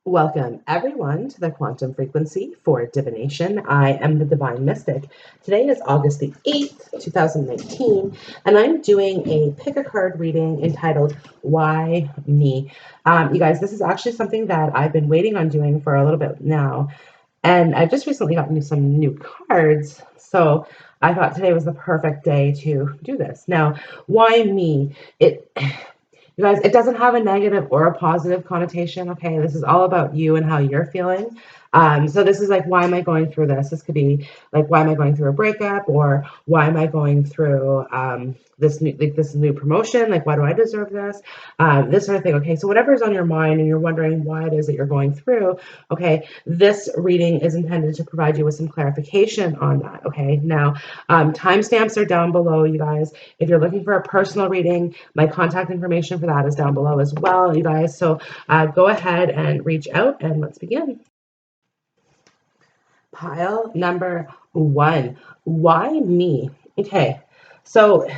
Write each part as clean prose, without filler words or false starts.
Welcome, everyone, to the quantum frequency for divination. I am the Divine Mystic. Today is August the 8th, 2019, and I'm doing a pick a card reading entitled Why Me? You guys, this is actually something that I've been waiting on doing for a little bit now, and I've just recently gotten some new cards, so I thought today was the perfect day to do this. Now, why me? You guys, it doesn't have a negative or a positive connotation. Okay, this is all about you and how you're feeling. So this is like, why am I going through this? This could be like, why am I going through a breakup, or why am I going through this new promotion? Like, why do I deserve this? This sort of thing. Okay, so whatever is on your mind, and you're wondering why it is that you're going through. Okay, this reading is intended to provide you with some clarification on that. Okay, now timestamps are down below, you guys. If you're looking for a personal reading, my contact information for that is down below as well, you guys. So go ahead and reach out and let's begin. Pile number one. Why me? Okay, so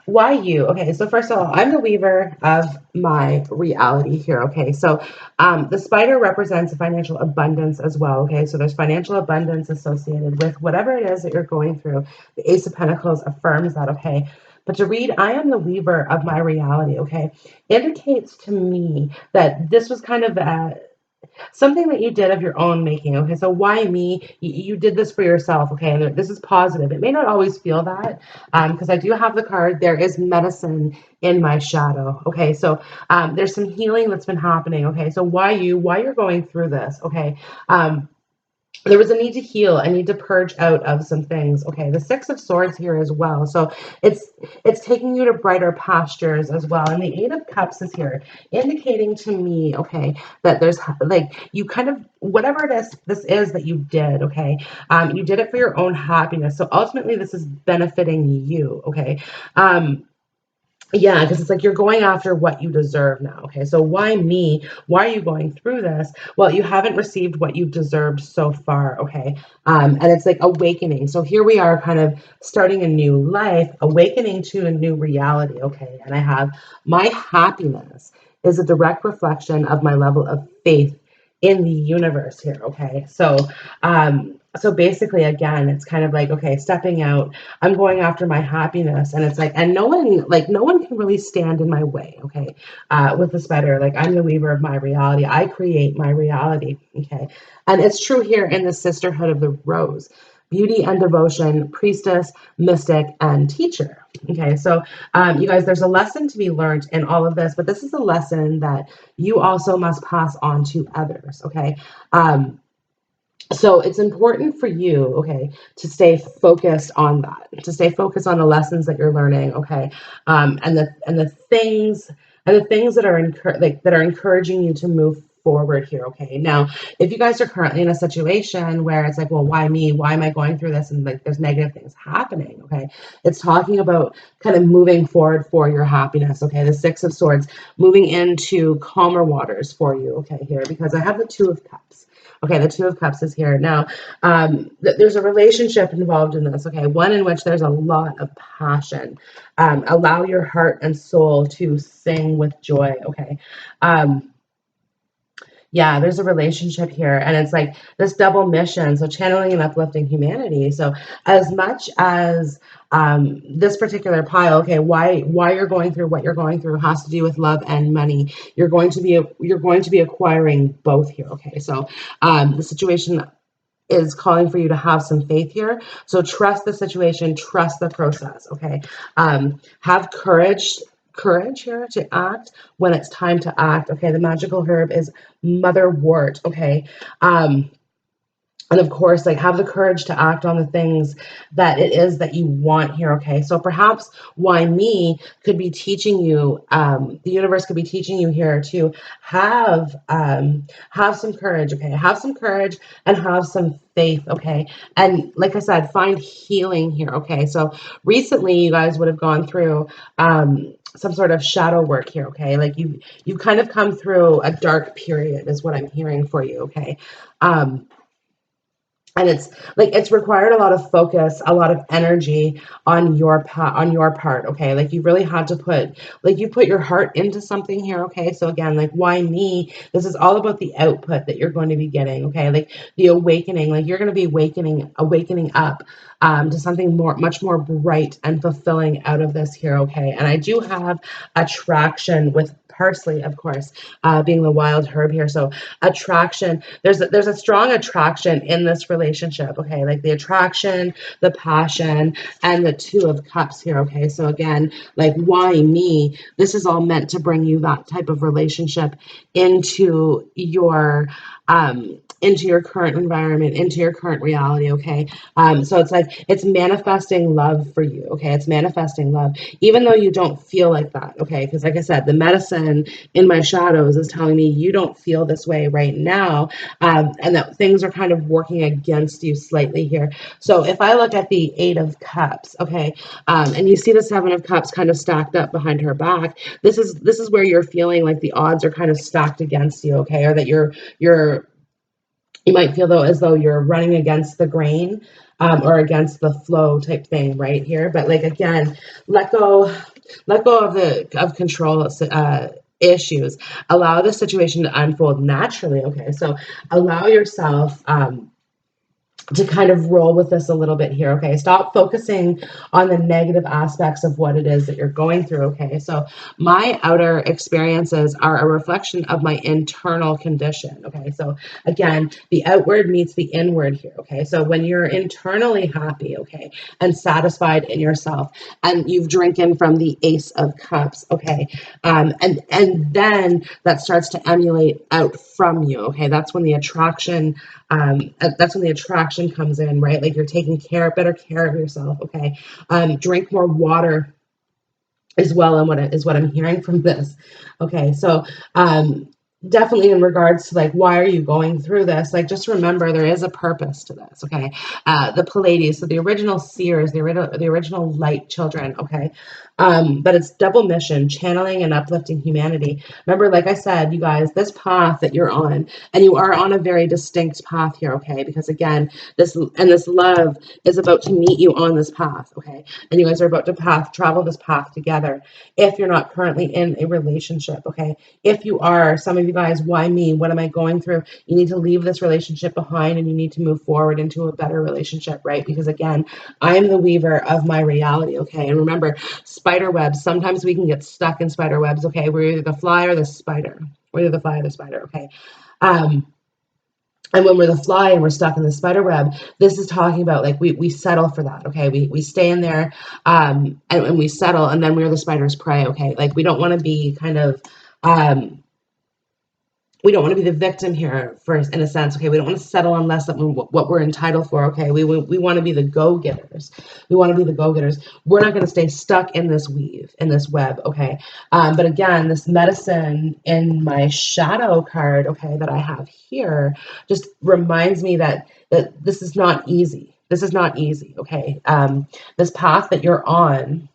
why you? Okay, so first of all, I'm the weaver of my reality here. Okay, so the spider represents financial abundance as well. Okay, so there's financial abundance associated with whatever it is that you're going through. The Ace of Pentacles affirms that. Okay, but to read, I am the weaver of my reality. Okay, indicates to me that this was kind of something that you did of your own making. Okay, so why me? You did this for yourself. Okay, and this is positive. It may not always feel that, because I do have the card. There is medicine in my shadow. Okay, so there's some healing that's been happening. Okay, so why you? Why you're going through this? Okay, there was a need to heal, a need to purge out of some things. Okay, the Six of Swords here as well. So it's taking you to brighter pastures as well. And the Eight of Cups is here, indicating to me, okay, that there's like you kind of whatever it is this is that you did, okay, you did it for your own happiness. So ultimately, this is benefiting you, okay. Yeah, because it's like you're going after what you deserve now. Okay, so why me? Why are you going through this? Well, you haven't received what you've deserved so far. Okay, and it's like awakening. So here we are, kind of starting a new life, awakening to a new reality. Okay, and I have my happiness is a direct reflection of my level of faith in the universe here. Okay, so basically, again, it's kind of like, okay, stepping out, I'm going after my happiness, and it's like, and no one can really stand in my way. Okay, with the spider, like I'm the weaver of my reality. I create my reality. Okay, and it's true here in the sisterhood of the rose. Beauty and devotion, priestess, mystic, and teacher. Okay, so you guys, there's a lesson to be learned in all of this, but this is a lesson that you also must pass on to others. Okay, so it's important for you, okay, to stay focused on that, to stay focused on the lessons that you're learning, okay, and the things that are that are encouraging you to move forward here. Okay, now if you guys are currently in a situation where it's like, well, why me? Why am I going through this? And like, there's negative things happening. Okay, it's talking about kind of moving forward for your happiness. Okay, the Six of Swords, moving into calmer waters for you. Okay, here because I have the Two of Cups. Okay, the Two of Cups is here. Now, there's a relationship involved in this, okay? One in which there's a lot of passion. Allow your heart and soul to sing with joy, okay? Um, yeah, there's a relationship here, and it's like this double mission. So channeling and uplifting humanity. So as much as this particular pile, okay, why you're going through what you're going through has to do with love and money. You're going to be acquiring both here. Okay, so the situation is calling for you to have some faith here. So trust the situation, trust the process. Okay, have courage here to act when it's time to act. Okay, the magical herb is motherwort. Okay, and of course, like have the courage to act on the things that it is that you want here. Okay, so perhaps why me could be teaching you, the universe could be teaching you here to have some courage. Okay, have some courage and have some faith. Okay, and like I said, find healing here. Okay, so recently you guys would have gone through some sort of shadow work here. Okay, like you've kind of come through a dark period is what I'm hearing for you. Okay. and it's like it's required a lot of focus, a lot of energy on on your part, okay? Like you really had to put, like you put your heart into something here, okay? So again, like why me? This is all about the output that you're going to be getting, okay? Like the awakening, like you're going to be awakening up to something more, much more bright and fulfilling out of this here, okay? And I do have attraction with parsley, of course, being the wild herb here. So attraction, there's a strong attraction in this relationship, okay? Like the attraction, the passion, and the two of cups here, okay? So again, like why me? This is all meant to bring you that type of relationship into your current environment, into your current reality, okay? So it's like it's manifesting love for you, okay? It's manifesting love, even though you don't feel like that, okay? Because like I said, the medicine in my shadows is telling me you don't feel this way right now, and that things are kind of working against you slightly here. So if I look at the Eight of Cups, okay, and you see the Seven of Cups kind of stacked up behind her back, this is where you're feeling like the odds are kind of stacked against you, okay, or that you might feel though as though you're running against the grain, or against the flow type thing right here. But like again, let go, let go of the of control issues. Allow the situation to unfold naturally. Okay, so allow yourself to kind of roll with this a little bit here, okay? Stop focusing on the negative aspects of what it is that you're going through, okay? So my outer experiences are a reflection of my internal condition, okay? So again, the outward meets the inward here, okay? So when you're internally happy, okay, and satisfied in yourself, and you've drinking from the Ace of Cups, okay, and then that starts to emulate out from you, okay? That's when the attraction comes in, right? Like you're taking better care of yourself, okay? Drink more water as well, and what I'm hearing from this. Okay, so definitely in regards to like why are you going through this, like just remember there is a purpose to this, okay? The Pleiades, so the original seers, the original light children, okay? But it's double mission, channeling and uplifting humanity. Remember, like I said, you guys, this path that you're on, and you are on a very distinct path here, okay? Because again, this love is about to meet you on this path, okay? And you guys are about to travel this path together. If you're not currently in a relationship, okay? If you are, some of you guys, why me? What am I going through? You need to leave this relationship behind and you need to move forward into a better relationship, right? Because again, I am the weaver of my reality, okay? And remember, spider webs, sometimes we can get stuck in spider webs, okay? We're either the fly or the spider. We're either the fly or the spider, okay? Um, and when we're the fly and we're stuck in the spider web, this is talking about like we settle for that, okay? We stay in there, and we settle, and then we're the spider's prey, okay? Like we don't want to be kind of um, we don't want to be the victim here first, in a sense, okay? We don't want to settle on less than what we're entitled for, okay? We want to be the go-getters. We want to be the go-getters. We're not going to stay stuck in this weave, in this web, okay? But again, this medicine in my shadow card, okay, that I have here, just reminds me that this is not easy. This is not easy, okay? This path that you're on,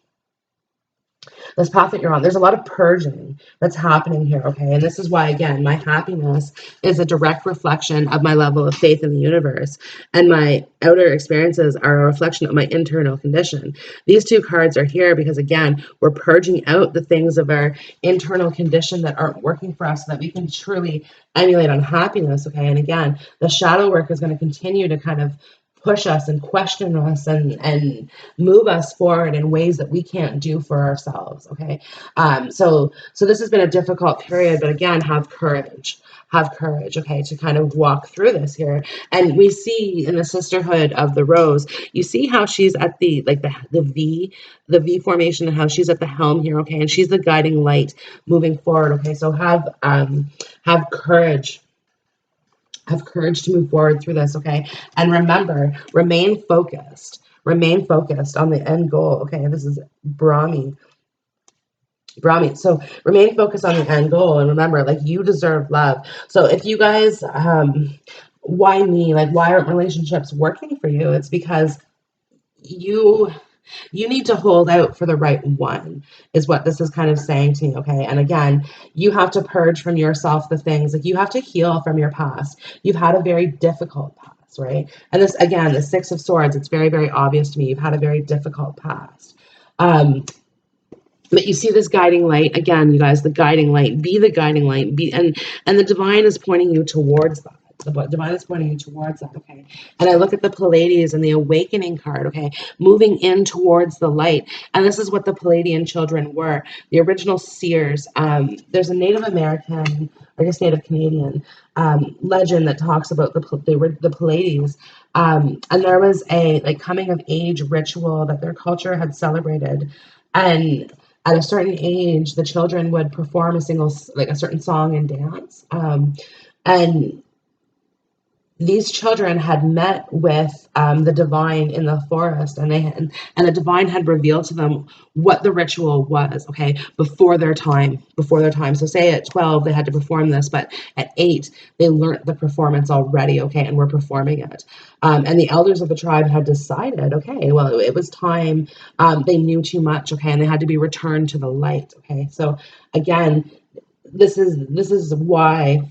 there's a lot of purging that's happening here, okay? And this is why, again, my happiness is a direct reflection of my level of faith in the universe, and my outer experiences are a reflection of my internal condition. These two cards are here because, again, we're purging out the things of our internal condition that aren't working for us so that we can truly emulate on happiness, okay? And again, the shadow work is going to continue to kind of push us and question us and move us forward in ways that we can't do for ourselves, okay? So this has been a difficult period, but again, have courage, okay, to kind of walk through this here. And we see in the Sisterhood of the Rose, you see how she's at the like the V formation, and how she's at the helm here, okay? And she's the guiding light moving forward, okay? So have courage, to move forward through this, okay? And remember, remain focused on the end goal, okay? This is Brahmi. So remain focused on the end goal, and remember, like, you deserve love. So if you guys, why me? Like, why aren't relationships working for you? It's because you you need to hold out for the right one, is what this is kind of saying to me, okay? And again, you have to purge from yourself the things, like you have to heal from your past. You've had a very difficult past, past, right? And this, again, the Six of Swords, it's very, very obvious to me. You've had a very difficult past. But you see this guiding light again, you guys, the guiding light, be the guiding light, and the divine is pointing you towards that. The divine is pointing you towards that, okay? And I look at the Pleiades and the awakening card, okay? Moving in towards the light. And this is what the Pleiadian children were, the original seers. There's a Native American, I guess Native Canadian legend that talks about the Pleiades. And there was a like coming of age ritual that their culture had celebrated. And at a certain age, the children would perform a certain song and dance. And these children had met with the divine in the forest, and the divine had revealed to them what the ritual was, okay, before their time. So say at 12 they had to perform this, but at 8 they learned the performance already, okay, and were performing it. And the elders of the tribe had decided, okay, well, it was time. They knew too much, okay, and they had to be returned to the light, okay. So again, this is why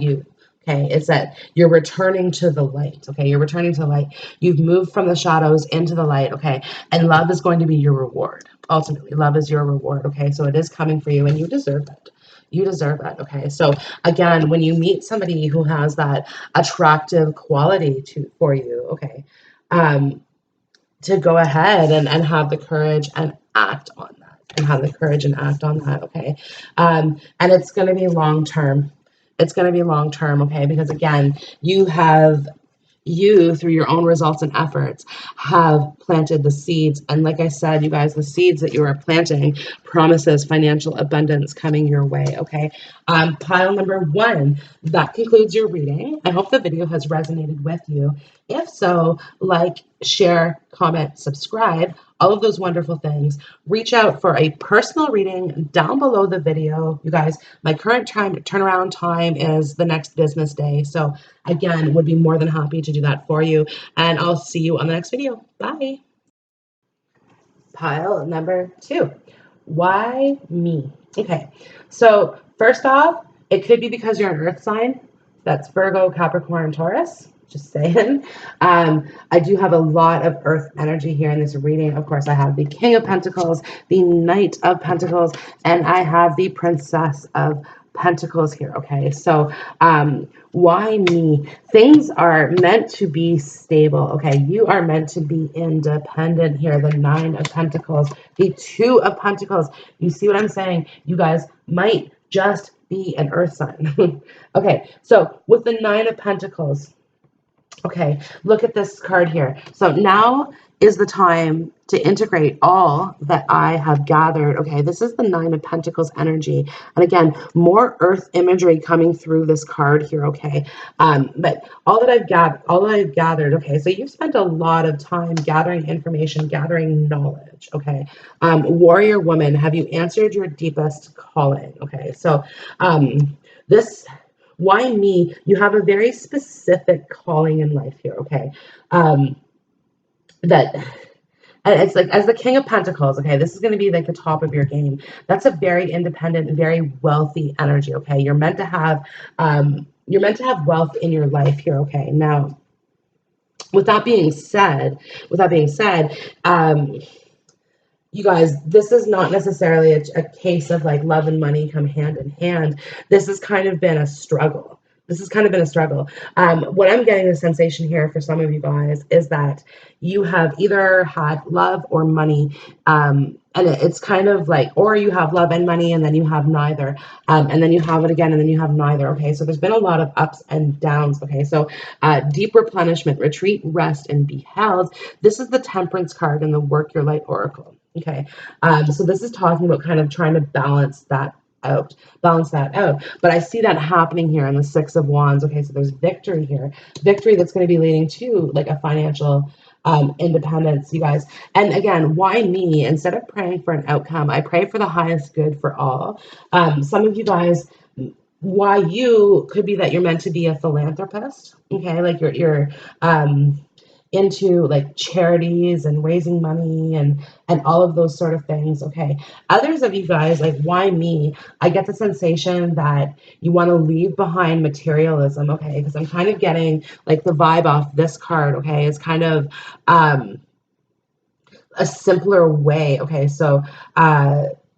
you. Okay, it's that you're returning to the light. Okay, you're returning to the light. You've moved from the shadows into the light. Okay, and love is going to be your reward. Ultimately, love is your reward. Okay, so it is coming for you, and you deserve it. You deserve it. Okay, so again, when you meet somebody who has that attractive quality for you, okay, to go ahead and have the courage and act on that, okay, and it's going to be long term. It's going to be long term, okay? Because again, you through your own results and efforts have planted the seeds, and like I said, you guys, the seeds that you are planting promises financial abundance coming your way, okay. Pile number 1, that concludes your reading. I hope the video has resonated with you. If so, like, share, comment, subscribe, all of those wonderful things. Reach out for a personal reading down below the video. You guys, my current turnaround time is the next business day. So again, would be more than happy to do that for you. And I'll see you on the next video. Bye. Pile number 2. Why me? Okay, so first off, it could be because you're an earth sign. That's Virgo, Capricorn, Taurus. Just saying. I do have a lot of earth energy here in this reading. Of course, I have the King of Pentacles, the Knight of Pentacles, and I have the Princess of Pentacles here. Okay, so why me? Things are meant to be stable. Okay, you are meant to be independent here. The 9 of Pentacles, the 2 of Pentacles. You see what I'm saying? You guys might just be an earth sign. Okay, so with the 9 of Pentacles, okay, look at this card here. So now is the time to integrate all that I have gathered. Okay, this is the 9 of Pentacles energy. And again, more earth imagery coming through this card here, okay? But all that I've gathered, okay, so you've spent a lot of time gathering information, gathering knowledge, okay? Warrior woman, have you answered your deepest calling? Okay, so this... Why me? You have a very specific calling in life here, okay? That and it's like as the King of Pentacles, okay, this is going to be like the top of your game. That's a very independent, very wealthy energy, okay? You're meant to have wealth in your life here, okay? Now, with that being said, you guys, this is not necessarily a case of like love and money come hand in hand. This has kind of been a struggle. What I'm getting the sensation here for some of you guys is that you have either had love or money, and it's kind of like, or you have love and money and then you have neither, and then you have it again and then you have neither. Okay, so there's been a lot of ups and downs. Okay, so deep replenishment, retreat, rest, and be held. This is the Temperance card in the Work Your Light Oracle. Okay, so this is talking about kind of trying to balance that out. But I see that happening here in the 6 of Wands. Okay, so there's victory here, victory that's going to be leading to like a financial independence, you guys. And again, why me? Instead of praying for an outcome, I pray for the highest good for all. Some of you guys, why you could be that you're meant to be a philanthropist. Okay, like into like charities and raising money and all of those sort of things. Okay. Others of you guys, like, why me? I get the sensation that you want to leave behind materialism. Okay. Because I'm kind of getting like the vibe off this card. Okay. It's kind of a simpler way. Okay, so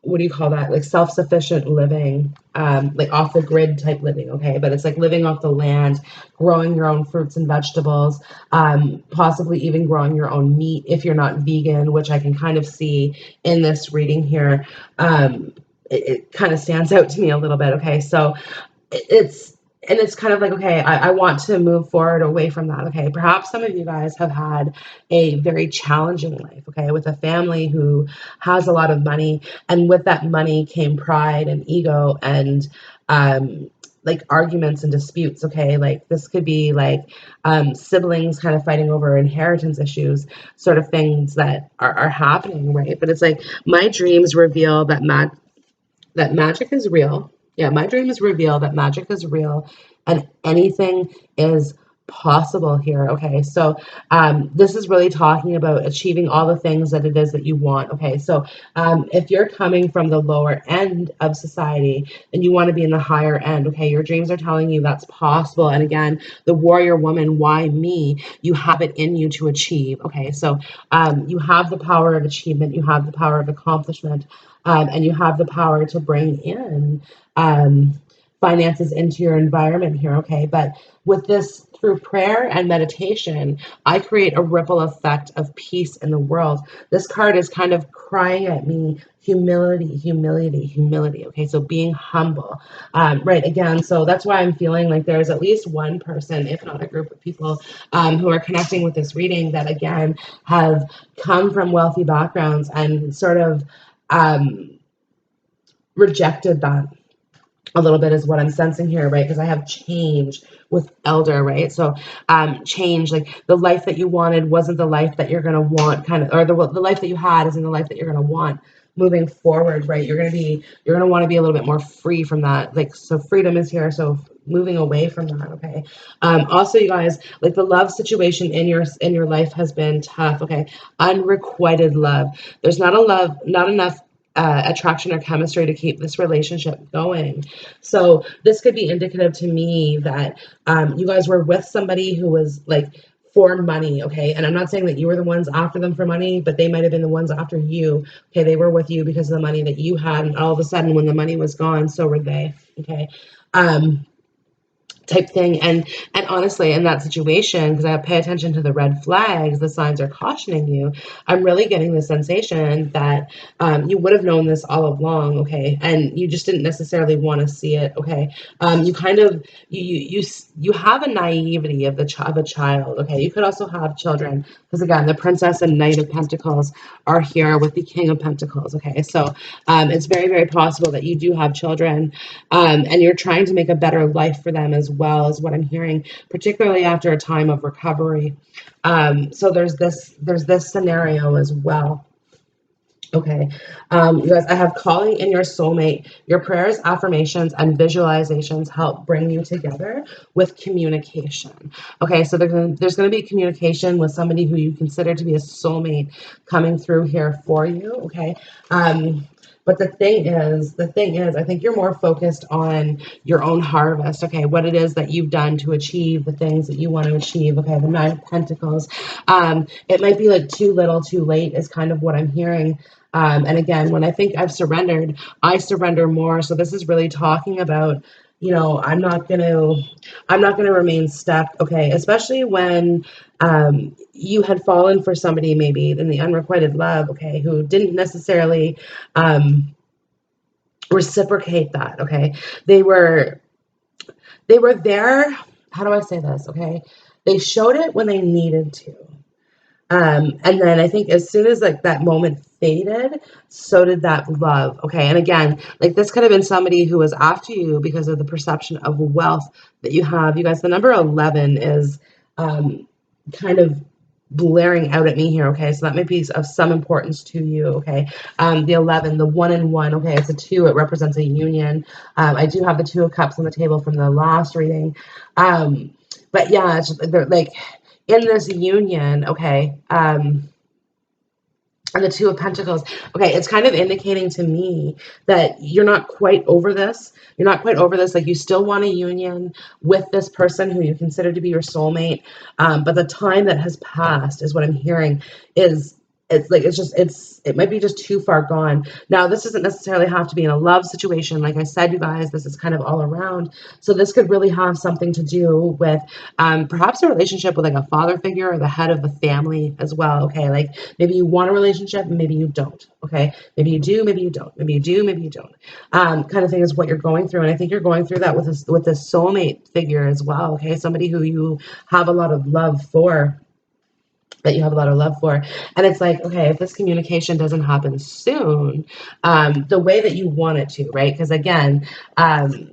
what do you call that? Like self-sufficient living, like off the grid type living. Okay, but it's like living off the land, growing your own fruits and vegetables, possibly even growing your own meat if you're not vegan, which I can kind of see in this reading here. It kind of stands out to me a little bit. Okay, so it's and it's kind of like, okay, I want to move forward away from that. Okay, perhaps some of you guys have had a very challenging life, okay, with a family who has a lot of money, and with that money came pride and ego and like arguments and disputes. Okay, like this could be like siblings kind of fighting over inheritance issues, sort of things that are happening, right? But it's like my dreams reveal that magic is real. Yeah, my dreams reveal that magic is real and anything is possible here. Okay, so this is really talking about achieving all the things that it is that you want. Okay, so if you're coming from the lower end of society and you want to be in the higher end, okay, your dreams are telling you that's possible. And again, the warrior woman, why me? You have it in you to achieve. Okay, so you have the power of achievement, you have the power of accomplishment, and you have the power to bring in finances into your environment here. Okay, but with this, through prayer and meditation, I create a ripple effect of peace in the world. This card is kind of crying at me humility, humility, humility. Okay, so being humble, right? Again, so that's why I'm feeling like there's at least one person, if not a group of people, who are connecting with this reading that again have come from wealthy backgrounds and sort of rejected that a little bit is what I'm sensing here, right? Because I have change with elder, right? So change, like the life that you wanted wasn't the life that you're going to want, kind of, or the life that you had isn't the life that you're going to want moving forward, right? You're going to want to be a little bit more free from that. Like, so freedom is here. So moving away from that. Okay. Also, you guys, like the love situation in your life has been tough. Okay. Unrequited love. There's not enough attraction or chemistry to keep this relationship going. So this could be indicative to me that you guys were with somebody who was like for money. Okay, and I'm not saying that you were the ones after them for money, but they might have been the ones after you. Okay, they were with you because of the money that you had, and all of a sudden when the money was gone, so were they. Okay. Type thing. And honestly, in that situation, because I pay attention to the red flags, the signs are cautioning you, I'm really getting the sensation that you would have known this all along. Okay, and you just didn't necessarily want to see it. Okay, you kind of you have a naivety of of a child. Okay, you could also have children, because again, the princess and knight of pentacles are here with the king of pentacles. Okay, so it's very, very possible that you do have children, and you're trying to make a better life for them as well, is what I'm hearing, particularly after a time of recovery. So there's this scenario as well. Okay, you guys, I have calling in your soulmate. Your prayers, affirmations, and visualizations help bring you together with communication. Okay, so there's going to be communication with somebody who you consider to be a soulmate coming through here for you. Okay, but the thing is, I think you're more focused on your own harvest. Okay, what it is that you've done to achieve the things that you want to achieve. Okay, the Nine of Pentacles. It might be like too little, too late is kind of what I'm hearing. And again, when I think I've surrendered, I surrender more. So this is really talking about, I'm not gonna remain stuck. Okay, especially when you had fallen for somebody maybe in the unrequited love. Okay, who didn't necessarily reciprocate that. Okay, they were they were there. How do I say this? Okay, they showed it when they needed to. And then I think as soon as like that moment faded, so did that love. Okay. And again, like this could have been somebody who was after you because of the perception of wealth that you have. You guys, the number 11 is kind of blaring out at me here. Okay. So that might be of some importance to you. Okay. The 11, the 1 and 1. Okay. It's a 2. It represents a union. I do have the 2 of Cups on the table from the last reading. But yeah, they're like, in this union, okay, and the Two of Pentacles. Okay, it's kind of indicating to me that you're not quite over this. You're not quite over this. Like, you still want a union with this person who you consider to be your soulmate. But the time that has passed is what I'm hearing is it's like it might be just too far gone. Now, this doesn't necessarily have to be in a love situation. Like I said, you guys, this is kind of all around. So this could really have something to do with perhaps a relationship with like a father figure or the head of the family as well. Okay, like maybe you want a relationship, maybe you don't. Okay, maybe you do, maybe you don't. Maybe you do, maybe you don't. Kind of thing is what you're going through, and I think you're going through that with this soulmate figure as well. Okay, somebody who you have a lot of love for, that you have a lot of love for. And it's like, okay, if this communication doesn't happen soon, the way that you want it to, right? Because again,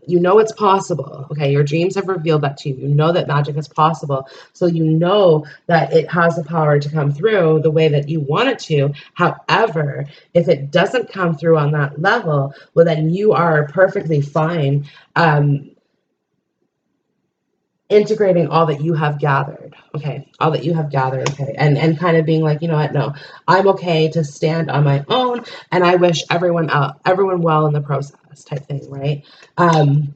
you know it's possible. Okay, your dreams have revealed that to you. You know that magic is possible. So you know that it has the power to come through the way that you want it to. However, if it doesn't come through on that level, well, then you are perfectly fine. Integrating all that you have gathered, okay, all that you have gathered, okay, and kind of being like, you know what, no, I'm okay to stand on my own, and I wish everyone well in the process, type thing, right? And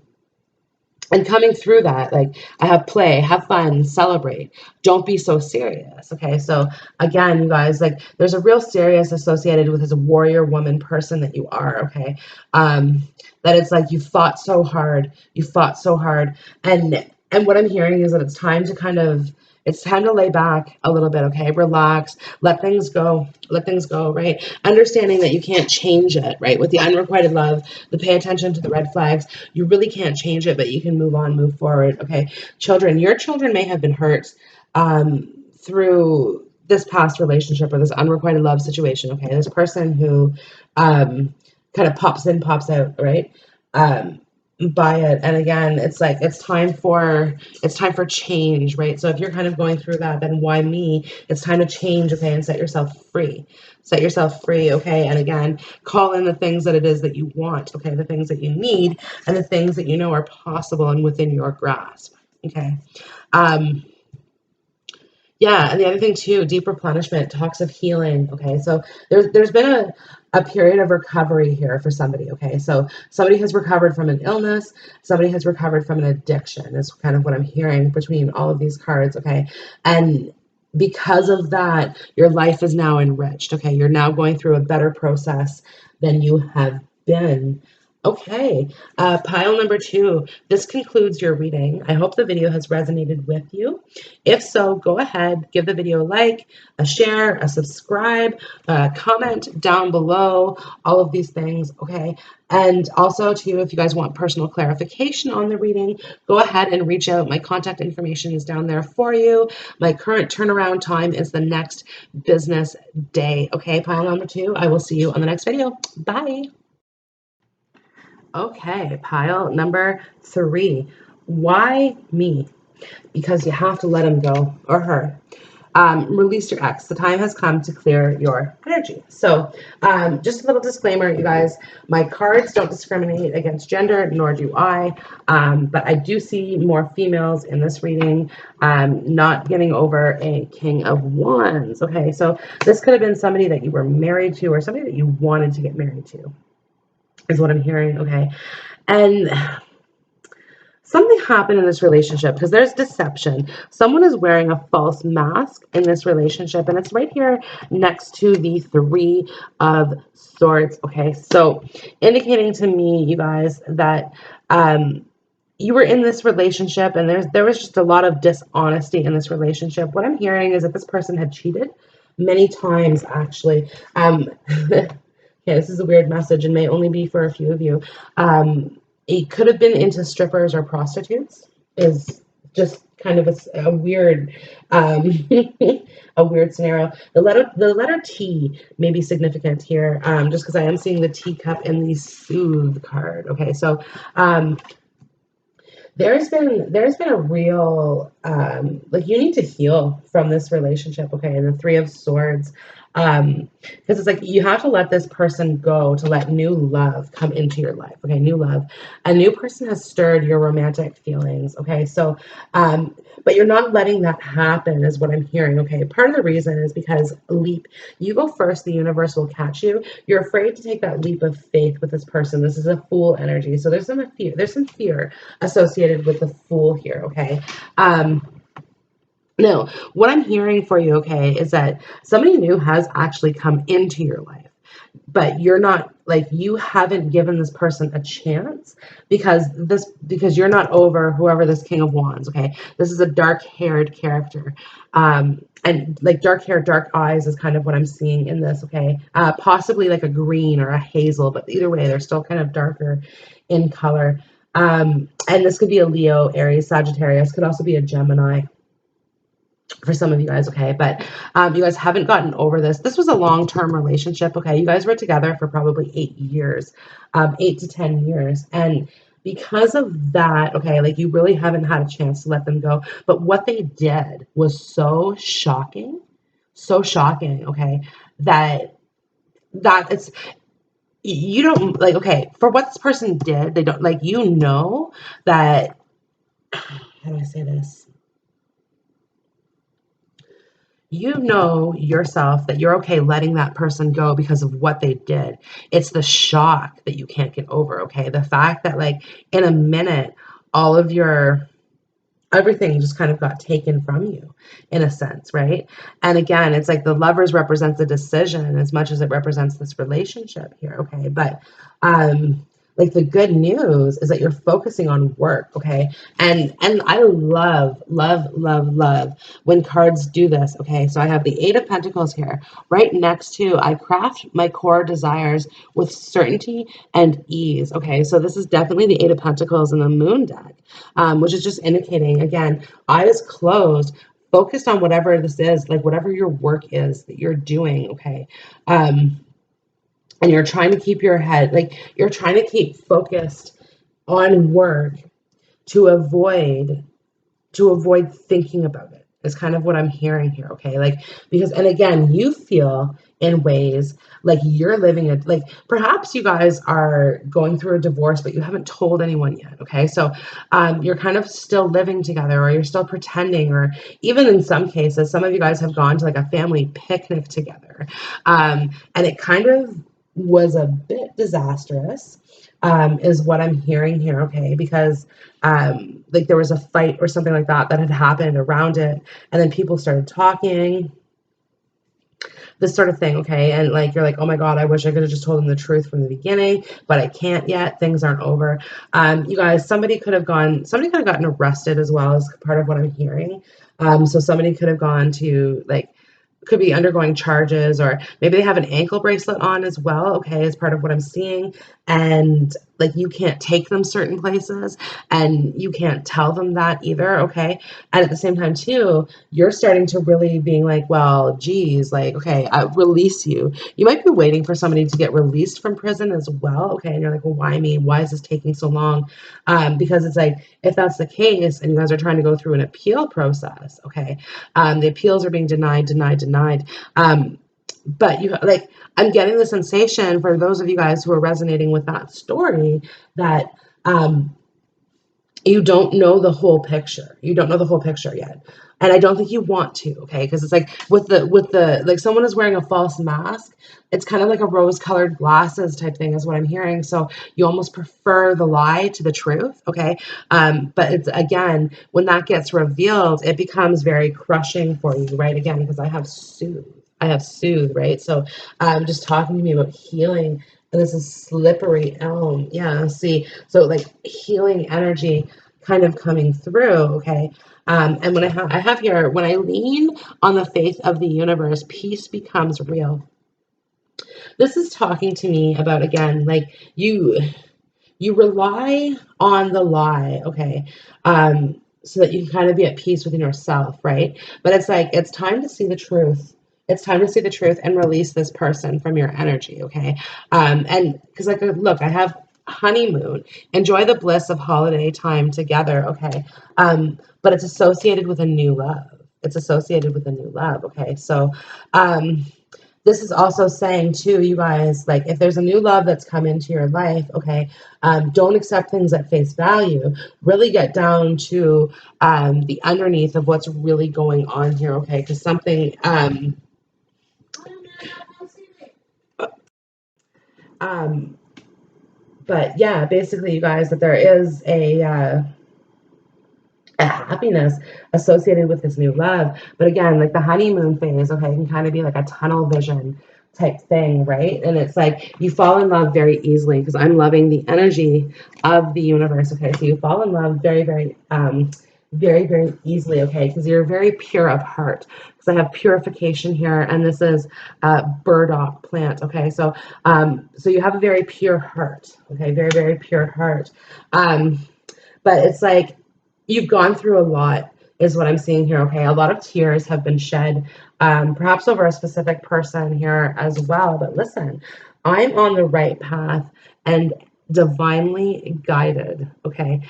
coming through that, like, I have play, have fun, celebrate, don't be so serious. Okay, so again, you guys, like, there's a real serious associated with this warrior woman person that you are. Okay, that it's like you fought so hard, and what I'm hearing is that it's time to lay back a little bit. Okay, relax, let things go, right? Understanding that you can't change it, right? With the unrequited love, the pay attention to the red flags, you really can't change it, but you can move on, move forward. Okay, children, your children may have been hurt through this past relationship or this unrequited love situation. Okay, this person who kind of pops in, pops out, right? Um, by it, and again, it's like it's time for change, right? So if you're kind of going through that, then why me? It's time to change, okay, and set yourself free. Set yourself free, okay? And again, call in the things that it is that you want, okay? The things that you need and the things that you know are possible and within your grasp, okay? Um, yeah, and the other thing too, deep replenishment talks of healing. Okay, so there's been a period of recovery here for somebody. Okay, so somebody has recovered from an illness, somebody has recovered from an addiction. Is kind of what I'm hearing between all of these cards. Okay, and because of that, your life is now enriched. Okay, you're now going through a better process than you have been. Okay, pile number 2. This concludes your reading. I hope the video has resonated with you. If so, go ahead, give the video a like, a share, a subscribe, a comment down below, all of these things, okay? And also, too, if you guys want personal clarification on the reading, go ahead and reach out. My contact information is down there for you. My current turnaround time is the next business day, okay? Pile number 2, I will see you on the next video. Bye. Okay, pile number 3. Why me? Because you have to let him go, or her. Release your ex. The time has come to clear your energy. So just a little disclaimer, you guys, my cards don't discriminate against gender, nor do I, but I do see more females in this reading, not getting over a King of Wands. Okay, so this could have been somebody that you were married to or somebody that you wanted to get married to, is what I'm hearing. Okay, and something happened in this relationship because there's deception. Someone is wearing a false mask in this relationship, and it's right here next to the 3 of Swords. Okay, so indicating to me, you guys, that you were in this relationship, and there was just a lot of dishonesty in this relationship. What I'm hearing is that this person had cheated many times, actually. Okay, this is a weird message and may only be for a few of you. It could have been into strippers or prostitutes. Is just kind of a weird, a weird scenario. The letter T may be significant here, just because I am seeing the teacup in the Soothe card. Okay, so there's been a real like, you need to heal from this relationship. Okay, and the 3 of Swords. Because it's like you have to let this person go to let new love come into your life. Okay, new love. A new person has stirred your romantic feelings. Okay, so but you're not letting that happen, is what I'm hearing. Okay, part of the reason is because leap. You go first, the universe will catch you. You're afraid to take that leap of faith with this person. This is a fool energy, so there's some fear. There's some fear associated with the fool here. Okay. No, what I'm hearing for you, okay, is that somebody new has actually come into your life, but you're not like you haven't given this person a chance because you're not over whoever this King of Wands, okay? This is a dark-haired character. And like dark hair, dark eyes is kind of what I'm seeing in this, okay? Possibly like a green or a hazel, but either way, they're still kind of darker in color. And this could be a Leo, Aries, Sagittarius, could also be a Gemini for some of you guys, okay? But you guys haven't gotten over this. This was a long-term relationship, okay? You guys were together for probably 8 years, 8 to 10 years. And because of that, okay, like you really haven't had a chance to let them go. But what they did was so shocking, okay, that it's you don't like okay, for what this person did, they don't like that how do I say this? You know yourself that you're okay letting that person go because of what they did. It's the shock that you can't get over, okay? The fact that, like, in a minute, all of your everything just kind of got taken from you in a sense, right? And again, it's like the lovers represents a decision as much as it represents this relationship here, okay? But like the good news is that you're focusing on work, okay? And I love when cards do this, okay? So I have the 8 of Pentacles here right next to I craft my core desires with certainty and ease, okay? So this is definitely the 8 of Pentacles in the Moon deck, which is just indicating, again, eyes closed, focused on whatever this is, like whatever your work is that you're doing, okay? And you're trying to keep your head, like you're trying to keep focused on work to avoid thinking about it is kind of what I'm hearing here, okay? Like because and again, you feel in ways like you're living it like perhaps you guys are going through a divorce but you haven't told anyone yet, okay? So you're kind of still living together or you're still pretending, or even in some cases some of you guys have gone to like a family picnic together, and it kind of was a bit disastrous, is what I'm hearing here, okay? Because like there was a fight or something like that had happened around it, and then people started talking, this sort of thing, okay? And like you're like, oh my God, I wish I could have just told them the truth from the beginning, but I can't yet. Things aren't over. You guys, somebody could have gotten arrested as well as part of what I'm hearing. So somebody could have gone to like could be undergoing charges, or maybe they have an ankle bracelet on as well, okay, as part of what I'm seeing. And like you can't take them certain places and you can't tell them that either, okay? And at the same time too, you're starting to really being like, well, geez, like, okay, I release you. You might be waiting for somebody to get released from prison as well, okay? And you're like, well, why me? Why is this taking so long? Because it's like, if that's the case and you guys are trying to go through an appeal process, okay, the appeals are being denied. But you like, I'm getting the sensation for those of you guys who are resonating with that story that you don't know the whole picture. You don't know the whole picture yet. And I don't think you want to, okay? Because it's like with the like someone is wearing a false mask. It's kind of like a rose-colored glasses type thing is what I'm hearing. So you almost prefer the lie to the truth, okay? But it's again, when that gets revealed, it becomes very crushing for you, right? Again, because I have soothe. I have soothe, right? So just talking to me about healing. And this is slippery elm. Yeah, see, so like healing energy kind of coming through, okay? And when I have here, when I lean on the faith of the universe, peace becomes real. This is talking to me about, again, like you rely on the lie, okay? So that you can kind of be at peace within yourself, right? But it's like it's time to see the truth. It's time to see the truth and release this person from your energy, okay? And because like look, I have honeymoon. Enjoy the bliss of holiday time together, okay? But it's associated with a new love. It's associated with a new love, okay? So this is also saying too, you guys, like if there's a new love that's come into your life, okay, don't accept things at face value. Really get down to the underneath of what's really going on here, okay? Because something, um, but yeah, basically, you guys, that there is a happiness associated with this new love. But again, like the honeymoon phase, okay, can kind of be like a tunnel vision type thing, right? And it's like you fall in love very easily because I'm loving the energy of the universe, okay? So you fall in love very easily, okay? Because you're very pure of heart. Because I have purification here, and this is burdock plant, okay? So you have a very pure heart, okay? Very pure heart. Um, but it's like you've gone through a lot, is what I'm seeing here. Okay, a lot of tears have been shed, perhaps over a specific person here as well. But listen, I'm on the right path and divinely guided. Okay,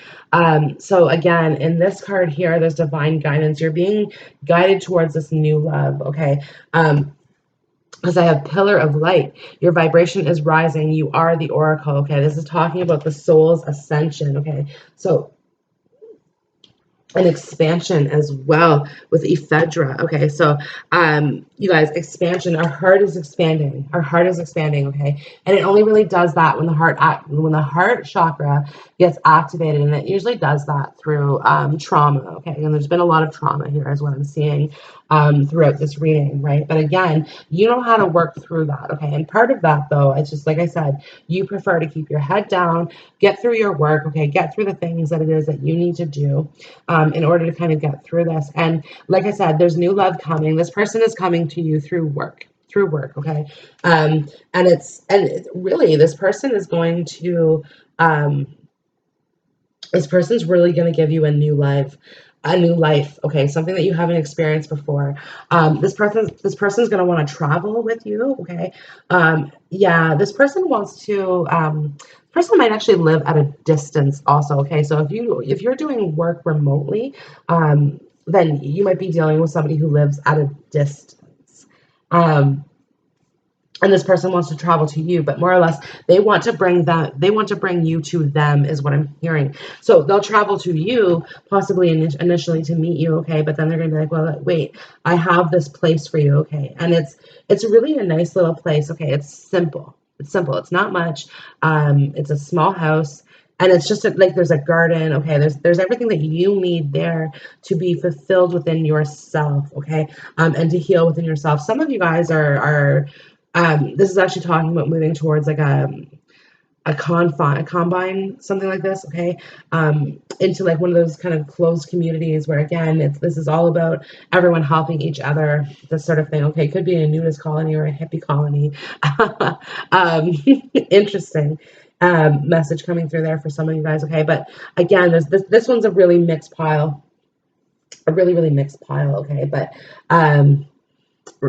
so again, in this card here, there's divine guidance. You're being guided towards this new love. Okay. Because I have pillar of light, your vibration is rising. You are the oracle. Okay, this is talking about the soul's ascension. Okay, so an expansion as well with ephedra. Okay, so you guys, expansion. Our heart is expanding. Our heart is expanding. Okay, and it only really does that when the heart chakra gets activated, and it usually does that through trauma. Okay, and there's been a lot of trauma here, is what I'm seeing throughout this reading, right? But again, you know how to work through that. Okay, and part of that though, it's just like I said, you prefer to keep your head down, get through your work. Okay, get through the things that it is that you need to do in order to kind of get through this. And like I said, there's new love coming. This person is coming to you through work. Through work, okay, and really, um, this person's really going to give you a new life, okay, something that you haven't experienced before. This person's going to want to travel with you, okay. Yeah, this person wants to. Person might actually live at a distance, also, okay. So if you're doing work remotely, then you might be dealing with somebody who lives at a distance. Um, and this person wants to travel to you, but more or less they want to bring you to them, is what I'm hearing. So they'll travel to you, possibly initially to meet you, okay, but then they're going to be like, well, wait, I have this place for you, okay. And it's really a nice little place, okay. It's simple, it's not much. It's a small house, and it's just like there's a garden, okay. There's everything that you need there to be fulfilled within yourself, okay. And to heal within yourself. Some of you guys are this is actually talking about moving towards like a combine, something like this, okay, into like one of those kind of closed communities where again, this is all about everyone helping each other, this sort of thing, okay. It could be a nudist colony or a hippie colony. um, Interesting message coming through there for some of you guys, okay. But again, this one's a really mixed pile, really mixed pile, okay. But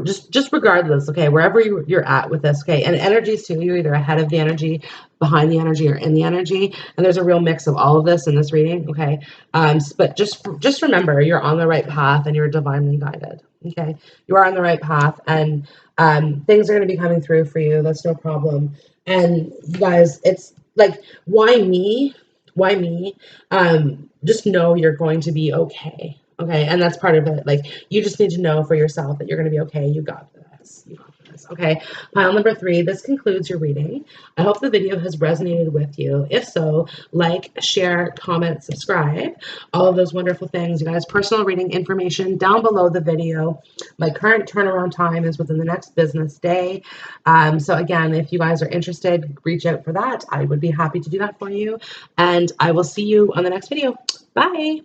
just regardless, okay, wherever you're at with this, okay, and energies too, you're either ahead of the energy, behind the energy, or in the energy, and there's a real mix of all of this in this reading, okay. But just remember, you're on the right path and you're divinely guided, okay. You are on the right path, and things are going to be coming through for you. That's no problem. And you guys, it's like, why me? Just know you're going to be okay. Okay, and that's part of it. Like, you just need to know for yourself that you're going to be okay. You got this. You got this. Okay, pile number 3. This concludes your reading. I hope the video has resonated with you. If so, like, share, comment, subscribe, all of those wonderful things. You guys, personal reading information down below the video. My current turnaround time is within the next business day. So again, if you guys are interested, reach out for that. I would be happy to do that for you. And I will see you on the next video. Bye.